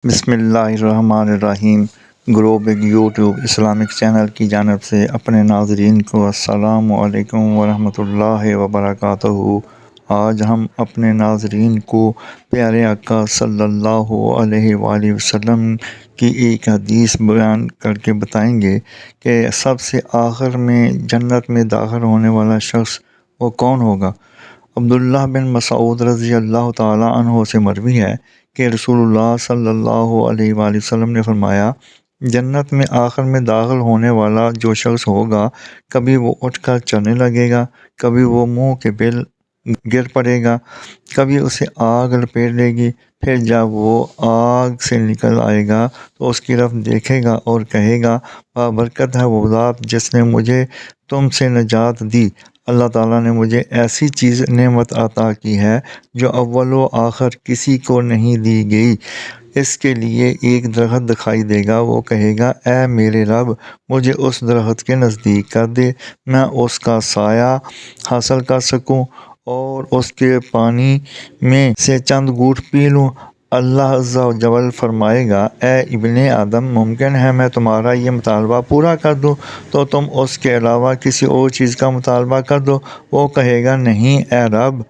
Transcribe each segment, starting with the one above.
بسم اللہ الرحمن الرحیم۔ گرو بگ یوٹیوب اسلامک چینل کی جانب سے اپنے ناظرین کو السلام علیکم ورحمۃ اللہ وبرکاتہ۔ آج ہم اپنے ناظرین کو پیارے آقا صلی اللہ علیہ وآلہ وسلم کی ایک حدیث بیان کر کے بتائیں گے کہ سب سے آخر میں جنت میں داخل ہونے والا شخص وہ کون ہوگا۔ عبداللہ بن مسعود رضی اللہ تعالیٰ عنہ سے مروی ہے کہ رسول اللہ صلی اللہ علیہ وآلہ وسلم نے فرمایا، جنت میں آخر میں داخل ہونے والا جو شخص ہوگا، کبھی وہ اٹھ کر چلنے لگے گا، کبھی وہ منہ کے بل گر پڑے گا، کبھی اسے آگ لپیٹ لے گی، پھر جب وہ آگ سے نکل آئے گا تو اس کی طرف دیکھے گا اور کہے گا، بابرکت ہے وہ ذات جس نے مجھے تم سے نجات دی۔ اللہ تعالیٰ نے مجھے ایسی چیز نعمت عطا کی ہے جو اول و آخر کسی کو نہیں دی گئی۔ اس کے لیے ایک درخت دکھائی دے گا، وہ کہے گا، اے میرے رب، مجھے اس درخت کے نزدیک کر دے، میں اس کا سایہ حاصل کر سکوں اور اس کے پانی میں سے چند گھونٹ پی لوں۔ اللہ عز و جل فرمائے گا، اے ابن آدم، ممکن ہے میں تمہارا یہ مطالبہ پورا کر دوں تو تم اس کے علاوہ کسی اور چیز کا مطالبہ کر دو۔ وہ کہے گا، نہیں اے رب،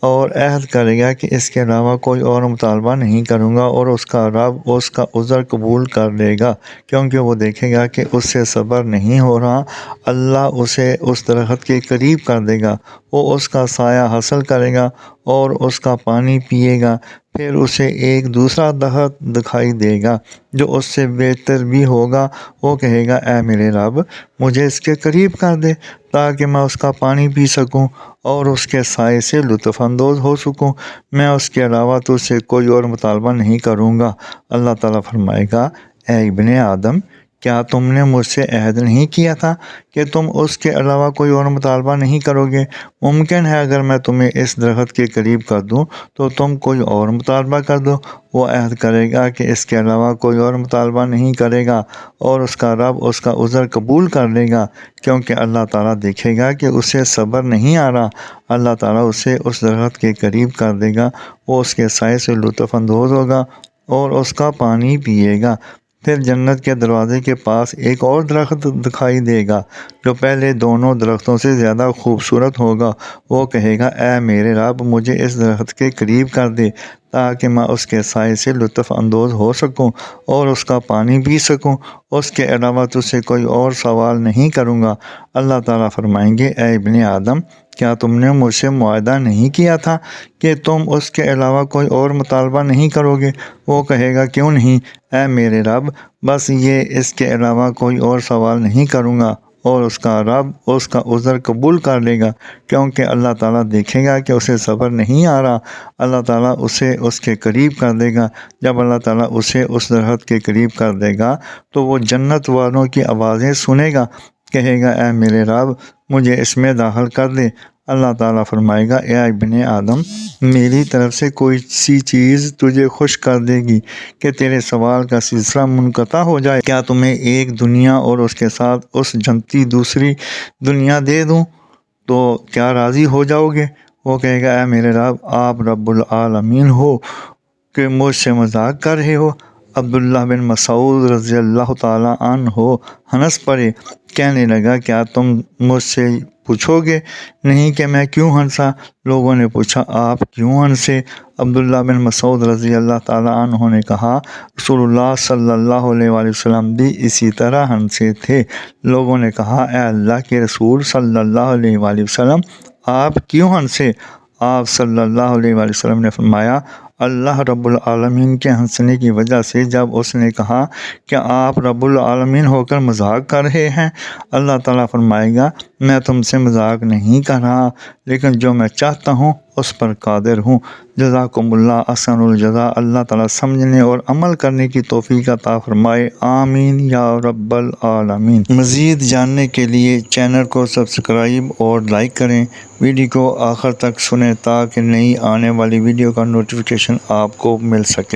اور عہد کرے گا کہ اس کے علاوہ کوئی اور مطالبہ نہیں کروں گا، اور اس کا رب اس کا عذر قبول کر لے گا کیونکہ وہ دیکھے گا کہ اس سے صبر نہیں ہو رہا۔ اللہ اسے اس درخت کے قریب کر دے گا، وہ اس کا سایہ حاصل کرے گا اور اس کا پانی پیے گا۔ پھر اسے ایک دوسرا درخت دکھائی دے گا جو اس سے بہتر بھی ہوگا، وہ کہے گا، اے میرے رب، مجھے اس کے قریب کر دے تاکہ میں اس کا پانی پی سکوں اور اس کے سائے سے لطف اندوز ہو سکوں، میں اس کے علاوہ تجھ سے کوئی اور مطالبہ نہیں کروں گا۔ اللہ تعالیٰ فرمائے گا، اے ابن آدم، کیا تم نے مجھ سے عہد نہیں کیا تھا کہ تم اس کے علاوہ کوئی اور مطالبہ نہیں کرو گے؟ ممکن ہے اگر میں تمہیں اس درخت کے قریب کر دوں تو تم کوئی اور مطالبہ کر دو۔ وہ عہد کرے گا کہ اس کے علاوہ کوئی اور مطالبہ نہیں کرے گا اور اس کا رب اس کا عذر قبول کر لے گا کیونکہ اللہ تعالیٰ دیکھے گا کہ اسے صبر نہیں آ رہا۔ اللہ تعالیٰ اسے اس درخت کے قریب کر دے گا، وہ اس کے سائے سے لطف اندوز ہوگا اور اس کا پانی پیے گا۔ پھر جنت کے دروازے کے پاس ایک اور درخت دکھائی دے گا جو پہلے دونوں درختوں سے زیادہ خوبصورت ہوگا۔ وہ کہے گا، اے میرے رب، مجھے اس درخت کے قریب کر دے تاکہ میں اس کے سائے سے لطف اندوز ہو سکوں اور اس کا پانی پی سکوں، اس کے علاوہ تجھ سے کوئی اور سوال نہیں کروں گا۔ اللہ تعالیٰ فرمائیں گے، اے ابن آدم، کیا تم نے مجھ سے معاہدہ نہیں کیا تھا کہ تم اس کے علاوہ کوئی اور مطالبہ نہیں کرو گے؟ وہ کہے گا، کیوں نہیں اے میرے رب، بس یہ اس کے علاوہ کوئی اور سوال نہیں کروں گا، اور اس کا رب اس کا عذر قبول کر لے گا کیونکہ اللہ تعالیٰ دیکھے گا کہ اسے صبر نہیں آ رہا۔ اللہ تعالیٰ اسے اس کے قریب کر دے گا۔ جب اللہ تعالیٰ اسے اس درخت کے قریب کر دے گا تو وہ جنت والوں کی آوازیں سنے گا، کہے گا، اے میرے رب، مجھے اس میں داخل کر دے۔ اللہ تعالیٰ فرمائے گا، اے ابن آدم، میری طرف سے کوئی سی چیز تجھے خوش کر دے گی کہ تیرے سوال کا سلسلہ منقطع ہو جائے؟ کیا تمہیں ایک دنیا اور اس کے ساتھ اس جنتی دوسری دنیا دے دوں تو کیا راضی ہو جاؤ گے؟ وہ کہے گا، اے میرے رب، آپ رب العالمین ہو کہ مجھ سے مذاق کر رہے ہو؟ عبداللہ بن مسعود رضی اللہ تعالیٰ عنہ ہنس پڑے، کہنے لگا، کیا تم مجھ سے پوچھو گے نہیں کہ میں کیوں ہنسا؟ لوگوں نے پوچھا، آپ کیوں ہنسے؟ عبداللہ بن مسعود رضی اللہ تعالیٰ عنہ نے کہا، رسول اللہ صلی اللہ علیہ وآلہ وسلم بھی اسی طرح ہنسے تھے۔ لوگوں نے کہا، اے اللہ کے رسول صلی اللہ علیہ وآلہ وسلم، آپ کیوں ہنسے؟ آپ صلی اللہ علیہ وآلہ وسلم نے فرمایا، اللہ رب العالمین کے ہنسنے کی وجہ سے جب اس نے کہا کہ آپ رب العالمین ہو کر مذاق کر رہے ہیں، اللہ تعالیٰ فرمائے گا، میں تم سے مذاق نہیں کر رہا، لیکن جو میں چاہتا ہوں اس پر قادر ہوں۔ جزاکم اللہ احسن الجزا۔ اللہ تعالیٰ سمجھنے اور عمل کرنے کی توفیق عطا فرمائے، آمین یا رب العالمین۔ مزید جاننے کے لیے چینل کو سبسکرائب اور لائک کریں، ویڈیو کو آخر تک سنیں تاکہ نئی آنے والی ویڈیو کا نوٹیفیکیشن آپ کو مل سکے۔